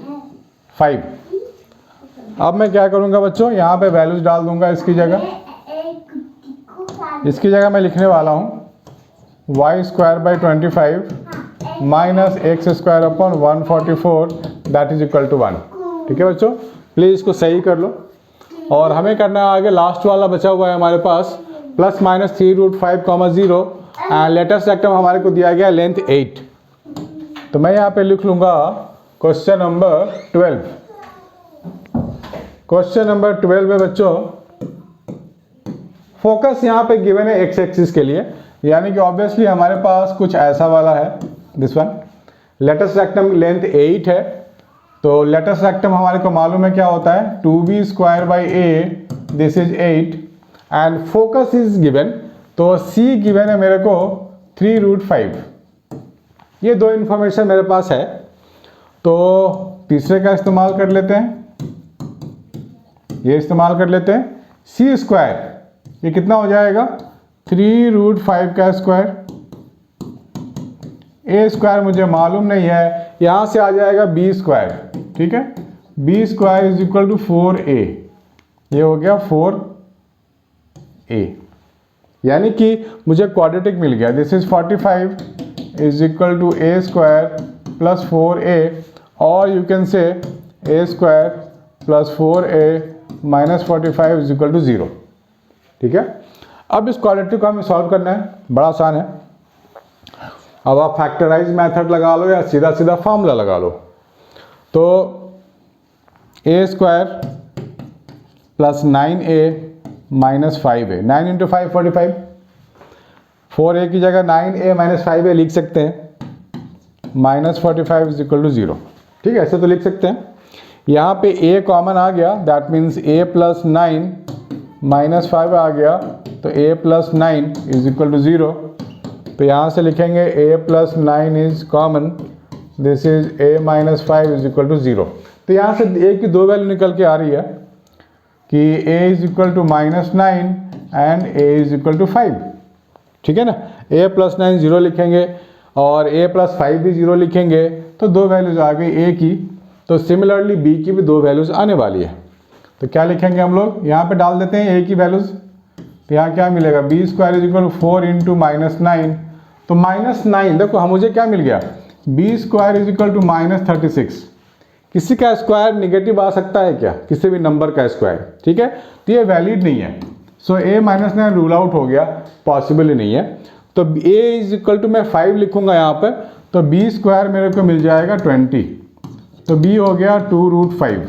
5। अब मैं क्या करूँगा बच्चों, यहाँ पे वैल्यूज डाल दूंगा इसकी जगह मैं लिखने वाला हूँ y square by 25 minus x square upon 144 that is equal to 1। ठीक है बच्चों, प्लीज़ इसको सही कर लो। और हमें करना है आगे, लास्ट वाला बचा हुआ है हमारे पास, plus minus 3√5, 0 and latus rectum हमारे को दिया गया लेंथ 8। तो मैं यहाँ पे लिख लूँगा क्वेश्चन नंबर 12। क्वेश्चन नंबर 12 है बच्चों, फोकस यहाँ पे गिवन है एक्स एक्सिस के लिए, यानी कि ऑब्वियसली हमारे पास कुछ ऐसा वाला है, this one. Latus rectum length 8 है, तो लेटेस्ट रेक्टम हमारे को मालूम है क्या होता है, 2b square by a, this is 8 and focus is given, तो c गिवन है मेरे को 3√5। ये दो इंफॉर्मेशन मेरे पास है, तो तीसरे का इस्तेमाल कर लेते हैं, ये इस्तेमाल कर लेते हैं, c स्क्वायर, ये कितना हो जाएगा 3√5 का स्क्वायर, a स्क्वायर मुझे मालूम नहीं है, यहाँ से आ जाएगा b स्क्वायर, ठीक है। b square is equal to 4a, ये हो गया 4a, यानी कि मुझे क्वाड्रेटिक मिल गया। This is 45 is equal to a square plus 4a, और you can say a square plus 4a minus 45 is equal to 0। ठीक है, अब इस क्वाड्रेटिक को हमें सॉल्व करना है, बड़ा आसान है। अब आप फैक्टराइज मेथड लगा लो या सीधा सीधा फॉर्मूला लगा लो। तो a square plus 9a minus 5a, 9 into 5 45, 4a की जगह 9a माइनस 5a लिख सकते हैं, माइनस 45 इज इक्वल टू 0। ठीक है, ऐसे तो लिख सकते हैं। यहाँ पे a कॉमन आ गया, that means a plus 9 minus 5 आ गया, तो a plus 9 is equal to 0। तो यहाँ से लिखेंगे a plus 9 is common, this is a minus 5 is equal to 0। तो यहाँ से a की दो वैल्यू निकल के आ रही है कि a is equal to minus 9 and a is equal to 5। ठीक है ना, a प्लस 9 0 लिखेंगे और a प्लस 5 भी 0 लिखेंगे, तो दो वैल्यूज आ गई a की। तो सिमिलरली b की भी दो वैल्यूज आने वाली है, तो क्या लिखेंगे हम लोग, यहाँ पे डाल देते हैं a की वैल्यूज। तो यहाँ क्या मिलेगा, b square is equal to 4 into minus 9, तो माइनस 9, देखो हम मुझे क्या मिल गया, b square is equal to minus 36। किसी का स्क्वायर निगेटिव आ सकता है क्या, किसी भी नंबर का स्क्वायर, ठीक है, तो ये वैलिड नहीं है। सो a माइनस 9 रूल आउट हो गया, पॉसिबल ही नहीं है। तो a इज इक्वल टू मैं 5 लिखूंगा यहाँ पर, तो b स्क्वायर मेरे को मिल जाएगा 20, तो b हो गया 2√5।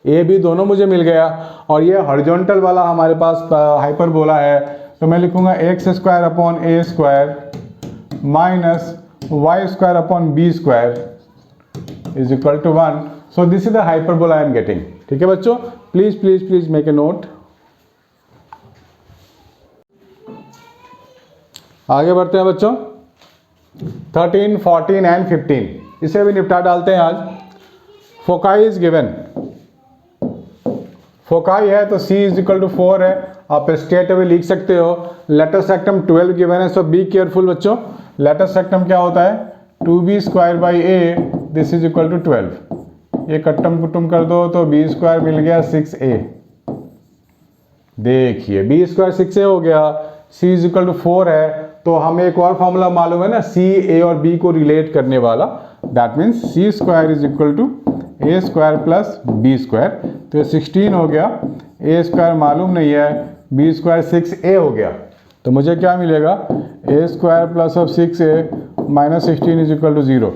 a b दोनों मुझे मिल गया, और ये हॉरिजॉन्टल वाला हमारे पास हाइपरबोला है, तो मैं लिखूंगा x square upon a square minus y square upon b square is equal to 1। So this is the hyperbola I am getting. ठीक है बच्चों, please please please make a note. आगे बढ़ते हैं बच्चों, 13, 14 एंड 15, इसे भी निपटा डालते हैं आज। फोकाई इज गिवन, फोकाई है तो c इज इक्वल टू 4 है, आप स्ट्रेट अवे लिख सकते हो। लेटेस्ट रेक्टम 12 गिवन है, सो बी केयरफुल बच्चों। लेटेस्ट रेक्टम क्या होता है, 2b square by a, this is equal to 12। ये कट्टम कुट्टम कर दो तो बी स्क्वायर मिल गया 6a। देखिए बी स्क्वायर 6a हो गया, c इज इक्वल टू 4 है, तो हमें एक और फॉर्मूला मालूम है ना, c a और b को रिलेट करने वाला, that means c square is equal to a square plus b square. तो ये 16 हो गया, a स्क्वायर मालूम नहीं है, b स्क्वायर 6a हो गया, तो मुझे क्या मिलेगा, a square plus of 6a minus 16 is equal to 0।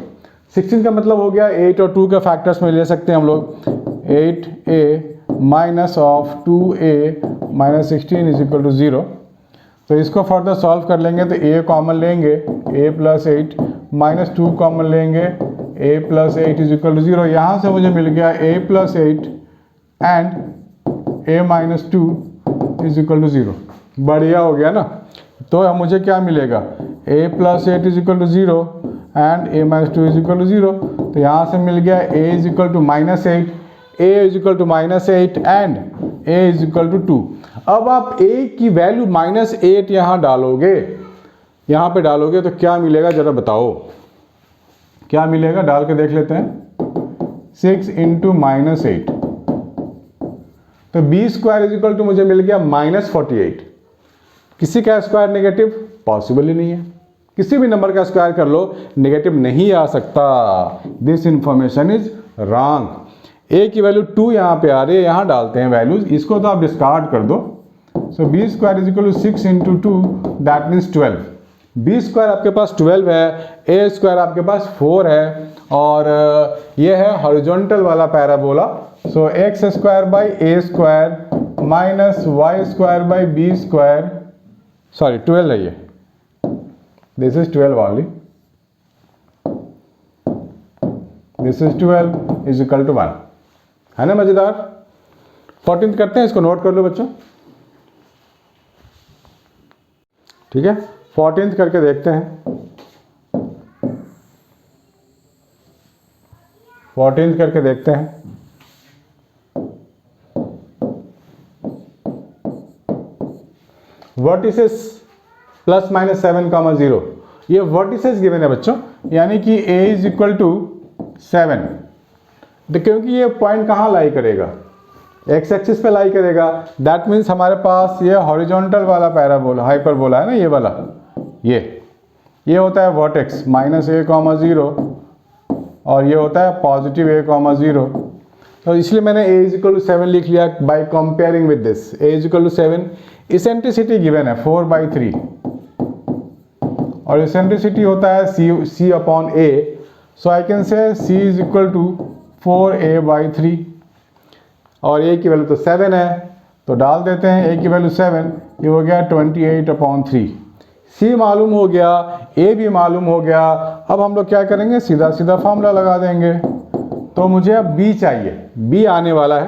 16 का मतलब हो गया 8 और 2 के फैक्टर्स में ले सकते हैं हम लोग, 8a minus of 2a minus 16 is equal to 0। तो इसको फर्दर सॉल्व कर लेंगे तो a कॉमन लेंगे, a प्लस 8 माइनस 2 कॉमन लेंगे, a plus 8 is equal to 0। यहाँ से मुझे मिल गया a plus 8 and a minus 2 is equal to 0। बढ़िया हो गया ना। तो अब मुझे क्या मिलेगा, a plus 8 is equal to 0 and a minus 2 is equal to 0। तो यहाँ से मिल गया a is equal to minus 8, a is equal to minus 8 and a is equal to 2। अब आप a की वैल्यू माइनस 8 यहाँ डालोगे, यहाँ पे डालोगे तो क्या मिलेगा जरा बताओ, क्या मिलेगा, डाल के देख लेते हैं। 6 इंटू माइनस 8, तो b square is equal to मुझे मिल गया माइनस 48। किसी का स्क्वायर नेगेटिव पॉसिबल ही नहीं है, किसी भी नंबर का स्क्वायर कर लो नेगेटिव नहीं आ सकता। This information is wrong. A की वैल्यू 2 यहाँ पे आ रही है, यहाँ डालते हैं वैल्यूज, इसको तो आप डिस्कार्ड कर दो। So B square is equal to 6 into 2 that means 12। B square आपके पास 12 है, ए स्क्वायर आपके पास 4 है, और ये है हॉरिजॉन्टल वाला parabola. So x square by A square minus Y square by B square, sorry 12 है ये, this is 12 only, this is 12 is equal to 1, है ना मजेदार। 14th करते हैं, इसको नोट कर लो बच्चों, ठीक है। 14th करके देखते हैं, 14th करके देखते हैं। वर्टिसेस प्लस माइनस 7 कामा 0, ये वर्टिसेस गिवन है बच्चों, यानी कि a इज इक्वल टू 7। क्योंकि ये पॉइंट कहाँ लाई करेगा, एक्स एक्सिस पे लाई करेगा, दैट मीन्स हमारे पास ये हॉरिजॉन्टल वाला पैराबोला हाइपरबोला है ना, ये वाला, ये होता है वर्टेक्स माइनस a कॉमा 0, और ये होता है पॉजिटिव a कॉमा 0। तो इसलिए मैंने a इज इक्वल टू 7 लिख लिया by comparing with this, a is equal to 7। Eccentricity given है 4/3, और इसेंट्रिसिटी होता है c upon a, so I can say c is equal to 4a/3, और a की वैल्यू तो 7 है, तो डाल देते हैं a की वैल्यू 7, ये हो गया 28/3। c मालूम हो गया, a भी मालूम हो गया। अब हम लोग क्या करेंगे, सीधा सीधा फार्मूला लगा देंगे। तो मुझे अब b चाहिए, b आने वाला है,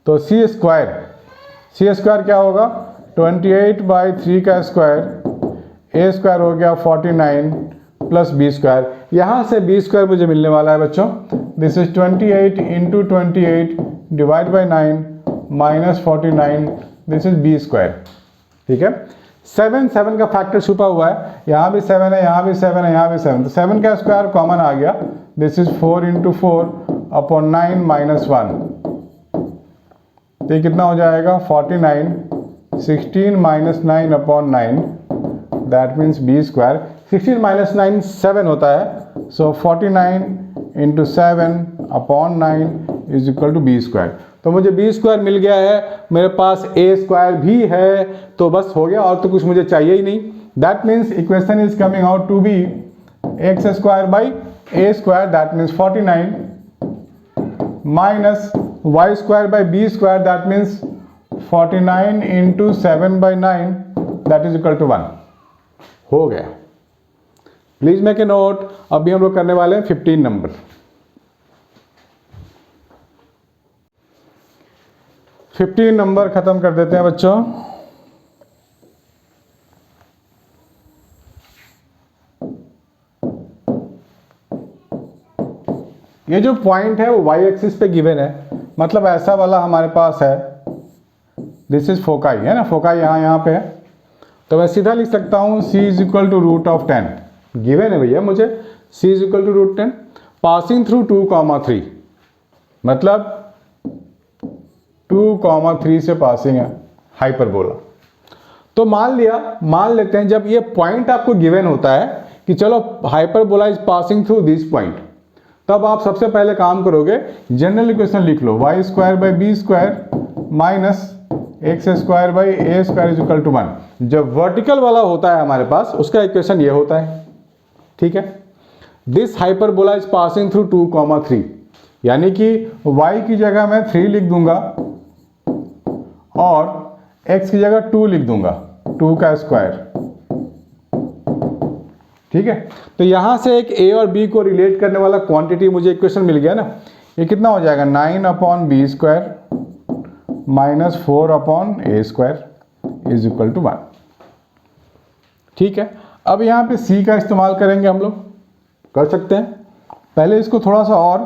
तो c स्क्वायर क्या होगा, 28/3 का स्क्वायर, a स्क्वायर हो गया 49 प्लस b स्क्वायर। यहाँ से b स्क्वायर मुझे मिलने वाला है बच्चों, this is 28 into 28 divide by 9 minus 49, this is b square, ठीक है। 7 का फैक्टर छुपा हुआ है, यहाँ भी 7 है, यहाँ भी 7 है, यहाँ भी 7, तो 7 का स्क्वायर कॉमन आ गया, this is 4 into 4 upon 9 minus 1, तो ये कितना हो जाएगा 49, 16 minus 9 upon 9, that means b square. 16 minus 9 7 होता है, so 49 into 7 upon 9 is equal to b square. तो मुझे b स्क्वायर मिल गया है, मेरे पास a स्क्वायर भी है, तो बस हो गया, और तो कुछ मुझे चाहिए ही नहीं। That means equation is coming out to be x square by a square, that means 49 minus y square by b square, that means 49 into 7/9, that is equal to 1। हो गया, प्लीज मेक ए नोट। अभी हम लोग करने वाले हैं 15 number. 15 number खत्म कर देते हैं बच्चों। ये जो पॉइंट है वो y एक्सिस पे गिवन है, मतलब ऐसा वाला हमारे पास है, दिस इज फोकाई है ना, फोकाई यहाँ पे है, तो मैं सीधा लिख सकता हूँ c is equal to root of 10, given है भैया मुझे, c is equal to root 10, passing through 2, 3, मतलब 2,3 से पासिंग है हाइपरबोला। तो मान लेते हैं जब ये पॉइंट आपको गिवन होता है कि चलो hyperbola is passing through this point, तब आप सबसे पहले काम करोगे, जनरल इक्वेशन लिख लो, y square by B square minus x square by A square is equal to 1। जब वर्टिकल वाला होता है हमारे पास, उसका इक्वेशन ये होता है, ठीक है। This hyperbola is passing through 2,3, यानी कि y की जगह मैं 3 लिख दूंगा और x की जगह 2 लिख दूंगा, 2 का स्क्वायर, ठीक है। तो यहां से एक a और b को रिलेट करने वाला क्वांटिटी मुझे इक्वेशन मिल गया ना। ये कितना हो जाएगा, 9/b square minus 4/a square is equal to 1, ठीक है। अब यहाँ पे c का इस्तेमाल करेंगे, हम लोग कर सकते हैं। पहले इसको थोड़ा सा और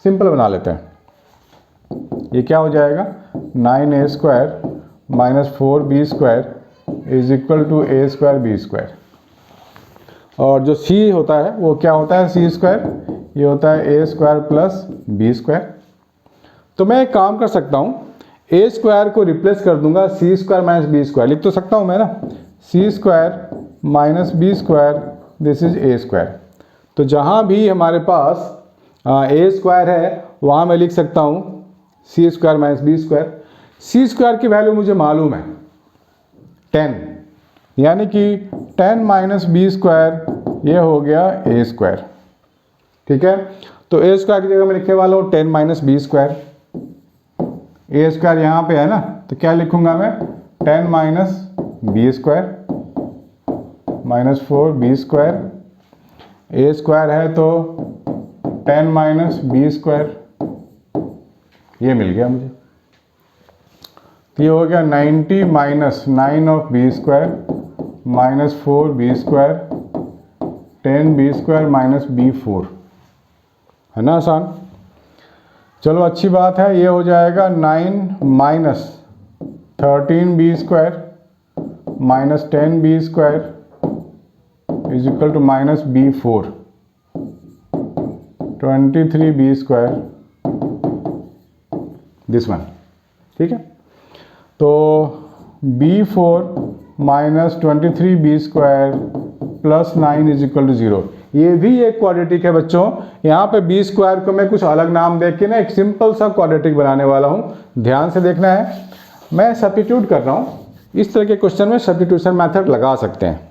सिंपल बना लेते हैं। ये क्या हो जाएगा, 9a square minus 4b square is equal to a square b square. और जो c होता है वो क्या होता है, c स्क्वायर, ये होता है a square plus b square. तो मैं एक काम कर सकता हूँ, a स्क्वायर को रिप्लेस कर दूंगा c square minus b square, लिख तो सकता हूँ मैं ना, c square minus b square this is a square. तो जहाँ भी हमारे पास a स्क्वायर है वहाँ मैं लिख सकता हूँ c square minus b square. c square की वैल्यू मुझे मालूम है 10, यानी कि 10 माइनस बी स्क्वायर, ये हो गया a स्क्वायर, ठीक है। तो a स्क्वायर की जगह मैं लिखने वाला हूँ 10 minus b square. a square यहाँ पे है ना, तो क्या लिखूंगा मैं, 10 minus b square minus 4b square. a square है तो 10 माइनस बी स्क्वायर, ये मिल गया मुझे। तो ये हो गया 90 minus 9 of b square minus 4b square 10b square minus b4, है ना आसान। चलो अच्छी बात है, ये हो जाएगा 9 minus 13b square minus 10b square is equal to minus b4 23b square this one, ठीक है। तो b4 minus 23b square plus 9 is equal to 0, ये भी एक क्वाड्रेटिक है बच्चों। यहाँ पे b स्क्वायर को मैं कुछ अलग नाम दे के ना एक सिंपल सा क्वाड्रेटिक बनाने वाला हूँ, ध्यान से देखना है। मैं सब्स्टिट्यूट कर रहा हूँ, इस तरह के क्वेश्चन में सब्स्टिट्यूशन मेथड लगा सकते हैं।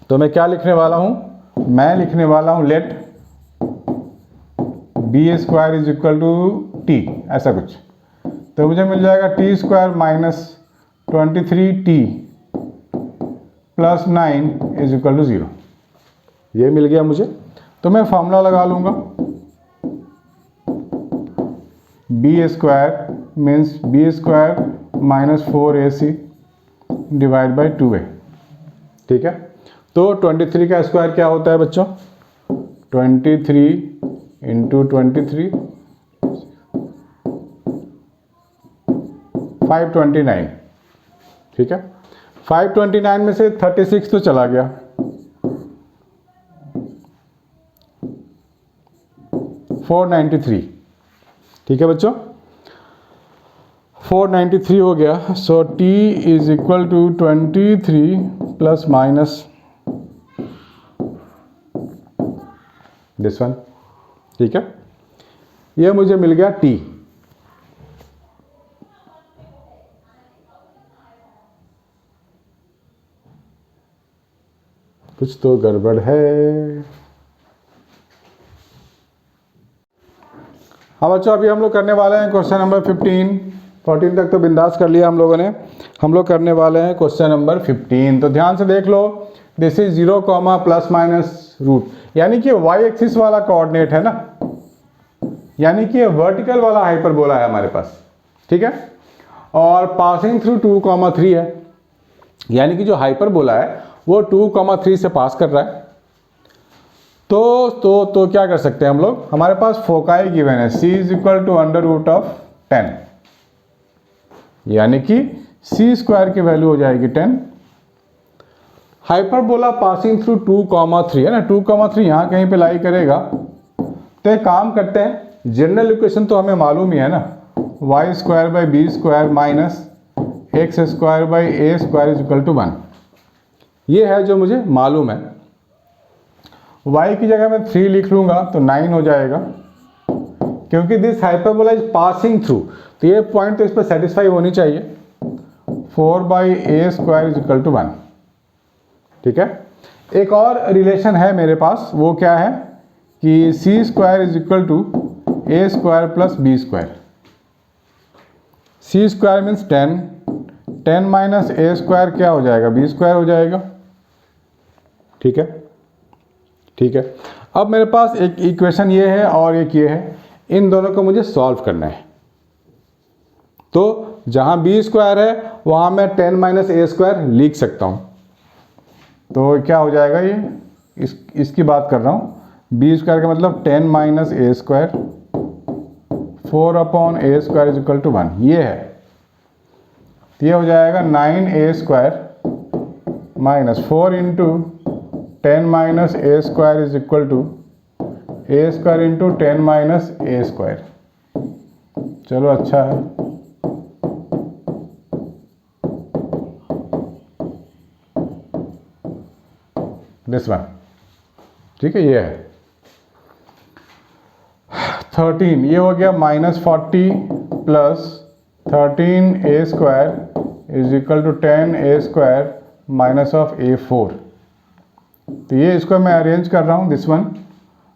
तो मैं क्या लिखने वाला हूँ, मैं लिखने वाला हूँ let b square is equal to t, ऐसा कुछ। तो मुझे मिल जाएगा t square minus 23t plus 9 is equal to 0, ये मिल गया मुझे। तो मैं फॉर्मूला लगा लूँगा, b square means b square minus 4ac divide by 2a, ठीक है। तो 23 का स्क्वायर क्या होता है बच्चों, 23 इंटू 23 529, ठीक है। 529 में से 36 तो चला गया, 493, ठीक है बच्चों, 493 हो गया। So t is equal to 23 plus minus this one, ठीक है। ये मुझे मिल गया t। कुछ तो गड़बड़ है। हाँ बच्चों, अभी हम लोग करने वाले हैं क्वेश्चन नंबर 14 तक तो बिंदास कर लिया हम लोगों ने। हम लोग करने वाले हैं क्वेश्चन नंबर 15। तो ध्यान से देख लो, this is 0 plus minus root, यानी कि वाई एक्सिस वाला कोऑर्डिनेट है ना, यानी कि वर्टिकल वाला हाइपरबोला है हमारे पास, ठीक है। और पासिंग थ्रू 2,3 है, यानी कि जो हाइपरबोला है वो 2,3 से पास कर रहा है। तो क्या कर सकते हैं हम लोग, हमारे पास फोकाई गिवन है, c is equal to under root of 10, यानी कि c स्क्वायर की वैल्यू हो जाएगी 10। हाइपरबोला पासिंग थ्रू 2,3 है ना, 2,3 यहाँ कहीं पे लाई करेगा। तो एक काम करते हैं, जनरल इक्वेशन तो हमें मालूम ही है ना, y square by B square minus x square by A square is equal to 1। ये है जो मुझे मालूम है। y की जगह मैं 3 लिख लूँगा तो 9 हो जाएगा, क्योंकि this hyperbola is passing through, तो ये पॉइंट तो इस पर सेटिस्फाई होनी चाहिए। 4 by A square is equal to 1। ठीक है, एक और रिलेशन है मेरे पास, वो क्या है कि C square is equal to A square plus B square. C square means 10, 10 minus A square क्या हो जाएगा, बी स्क्वायर हो जाएगा। ठीक है, ठीक है। अब मेरे पास एक इक्वेशन ये है और एक ये है, इन दोनों को मुझे सॉल्व करना है। तो जहाँ बी स्क्वायर है वहाँ मैं 10 माइनस ए स्क्वायर लिख सकता हूँ। तो क्या हो जाएगा, ये इसकी बात कर रहा हूँ। बी स्क्वायर का मतलब 10 minus A square, 4 upon A square is equal to 1, ये है। तो ये हो जाएगा 9 A square minus 4 into 10 minus A square is equal to A square into 10 minus A square. चलो अच्छा है। दिस वन, ठीक है, ये है 13, ये हो गया minus 40 plus 13 A square is equal to 10 A square minus of A 4। तो ये इसको मैं अरेंज कर रहा हूँ, this one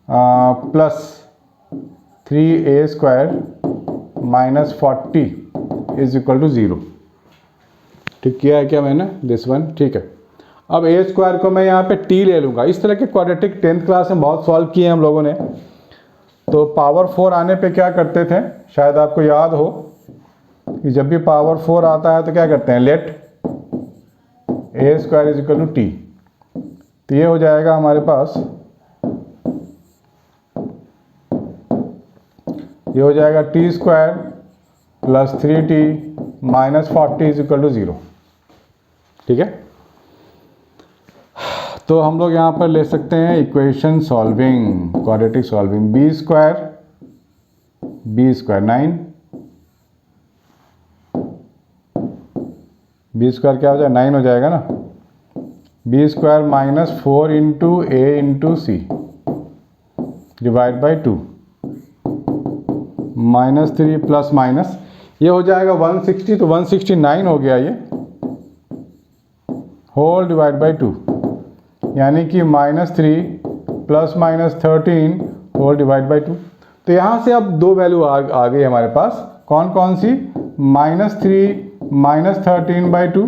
plus 3 A square minus 40 is equal to 0। ठीक किया है क्या मैंने, दिस वन। ठीक है, अब ए स्क्वायर को मैं यहाँ पे टी ले लूँगा। इस तरह के क्वाड्रेटिक 10th क्लास में बहुत सॉल्व किए हैं हम लोगों ने। तो पावर 4 आने पे क्या करते थे, शायद आपको याद हो कि जब भी पावर 4 आता है तो क्या करते हैं, let a square is equal to t. तो ये हो जाएगा हमारे पास, ये हो जाएगा t square plus 3t minus 40 is equal to 0। ठीक है, तो हम लोग यहाँ पर ले सकते हैं equation solving, quadratic solving. B square 9, b square क्या हो जाएगा, 9 हो जाएगा ना। B square minus 4 into a into c divide by 2 minus 3 plus minus, ये हो जाएगा 160, तो 169 हो गया ये, होल डिवाइड बाई 2, यानी कि -3 plus minus 13 whole divide by 2। तो यहाँ से अब दो वैल्यू आ गई हमारे पास, कौन कौन सी, -3 माइनस 13 बाई 2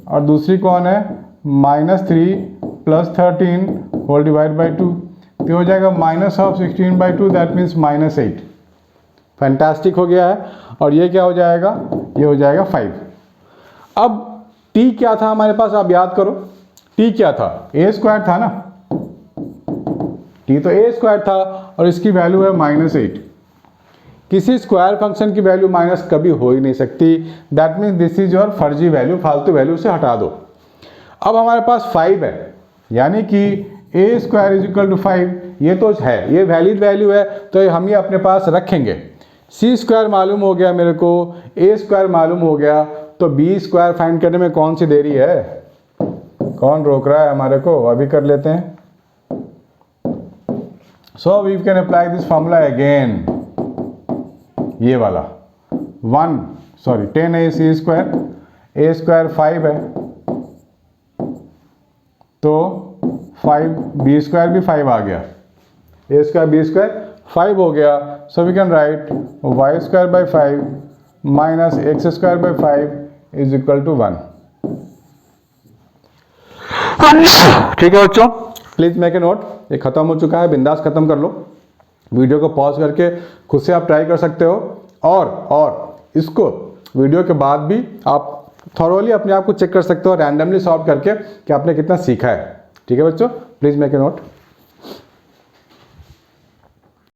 और दूसरी कौन है, -3 प्लस 13 होल डिवाइड बाई 2। तो हो जाएगा -16 बाई 2, दैट मीन्स -8। फैंटास्टिक हो गया है। और ये क्या हो जाएगा, ये हो जाएगा 5। अब t क्या था हमारे पास, आप याद करो, t क्या था, a स्क्वायर था ना, t तो a स्क्वायर था और इसकी वैल्यू है -8। किसी स्क्वायर फंक्शन की वैल्यू माइनस कभी हो ही नहीं सकती, that means this is your फर्जी वैल्यू, फालतू वैल्यू से हटा दो। अब हमारे पास 5 है, यानी कि a square is equal to 5, ये तो है, ये वैलिड वैल्यू है, तो हम ये अपने पास रखेंगे। सी स्क्वायर मालूम हो गया मेरे को, ए स्क्वायर मालूम हो गया, तो बी स्क्वायर फाइंड करने में कौन सी देरी है, कौन रोक रहा है हमारे को, अभी कर लेते हैं। So we can apply this formula again, ये वाला 10 है सी स्क्वायर, ए स्क्वायर 5 है, तो 5 बी स्क्वायर भी 5 आ गया, ए स्क्वायर बी स्क्वायर 5 हो गया। So we can write y square by 5 minus x square by 5 is equal to 1। ठीक है बच्चों, प्लीज मेक ए नोट, ये खत्म हो चुका है, बिंदास खत्म कर लो। वीडियो को पॉज करके खुद से आप ट्राई कर सकते हो, और इसको वीडियो के बाद भी आप थॉरोली अपने आप को चेक कर सकते हो रैंडमली सॉल्व करके कि आपने कितना सीखा है। ठीक है बच्चों, प्लीज मेक ए नोट।